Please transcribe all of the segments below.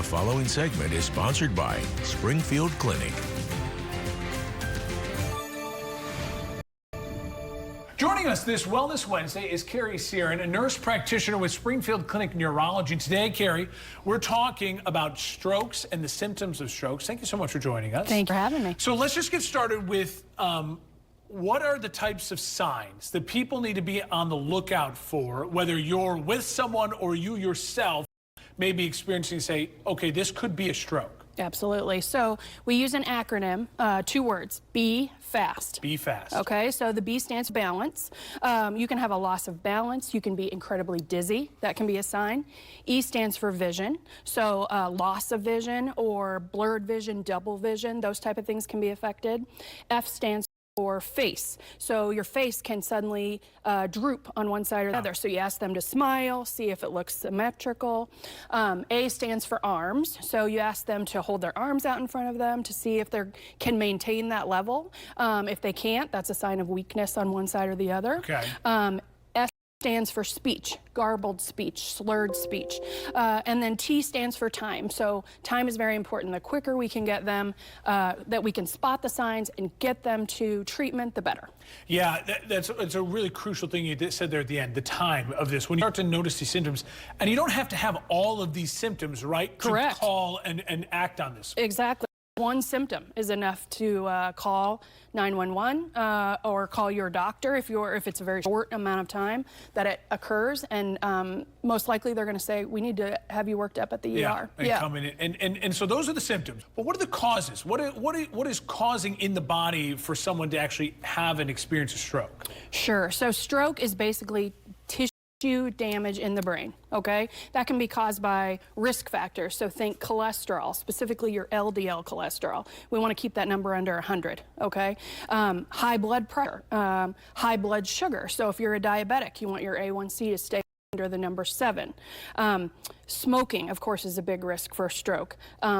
The following segment is sponsored by Springfield Clinic. Joining us this Wellness Wednesday is Carrie Searin, a nurse practitioner with Springfield Clinic Neurology. Today, Carrie, we're talking about strokes and the symptoms of strokes. Thank you so much for joining us. Thank you for having me. So let's just get started with what are the types of signs that people need to be on the lookout for, whether you're with someone or you yourself may be experiencing, say, okay, this could be a stroke. Absolutely. So we use an acronym, 2 words, be fast. Be fast. Okay, so the B stands for balance. You can have a loss of balance. You can be incredibly dizzy. That can be a sign. E stands for vision. So loss of vision or blurred vision, double vision, those type of things can be affected. F stands for face. So your face can suddenly droop on one side or the other. So you ask them to smile, see if it looks symmetrical. A stands for arms. So you ask them to hold their arms out in front of them to see if they can maintain that level. If they can't, that's a sign of weakness on one side or the other. Okay. S stands for speech, garbled speech, slurred speech. And then T stands for time. So time is very important. The quicker we can get them, that we can spot the signs and get them to treatment, the better. Yeah, that's a really crucial thing you said there at the end, the time of this. When you start to notice these symptoms, and you don't have to have all of these symptoms, right? Correct. To call and act on this. Exactly. One symptom is enough to call 911 or call your doctor if it's a very short amount of time that it occurs, and most likely they're going to say, we need to have you worked up at the ER. Come in and so those are the symptoms. But what are the causes? What is causing in the body for someone to actually have and experience a stroke? Sure. So stroke is basically tissue damage in the brain, okay? That can be caused by risk factors. So think cholesterol, specifically your LDL cholesterol. We want to keep that number under 100, okay? High blood pressure, high blood sugar. So if you're a diabetic, you want your A1C to stay under the number 7. Smoking, of course, is a big risk for stroke.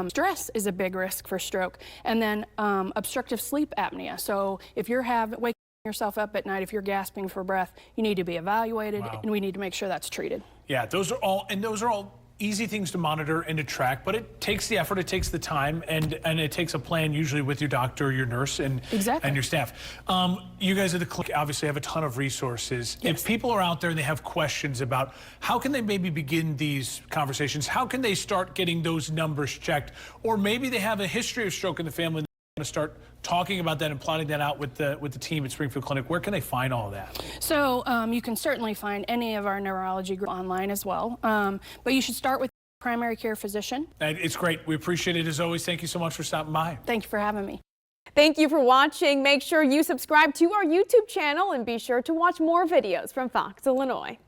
Stress is a big risk for stroke. And then obstructive sleep apnea. So if you're waking yourself up at night, if you're gasping for breath, you need to be evaluated. Wow. And we need to make sure that's treated. Yeah, those are all easy things to monitor and to track, but it takes the effort, it takes the time, and it takes a plan usually with your doctor or your nurse and your staff. You guys at the clinic obviously have a ton of resources. Yes. If people are out there and they have questions about how can they maybe begin these conversations, how can they start getting those numbers checked, or maybe they have a history of stroke in the family, to start talking about that and plotting that out with the team at Springfield Clinic, where can they find all of that? So you can certainly find any of our neurology group online as well, but you should start with your primary care physician. And it's great. We appreciate it as always. Thank you so much for stopping by. Thank you for having me. Thank you for watching. Make sure you subscribe to our YouTube channel and be sure to watch more videos from Fox, Illinois.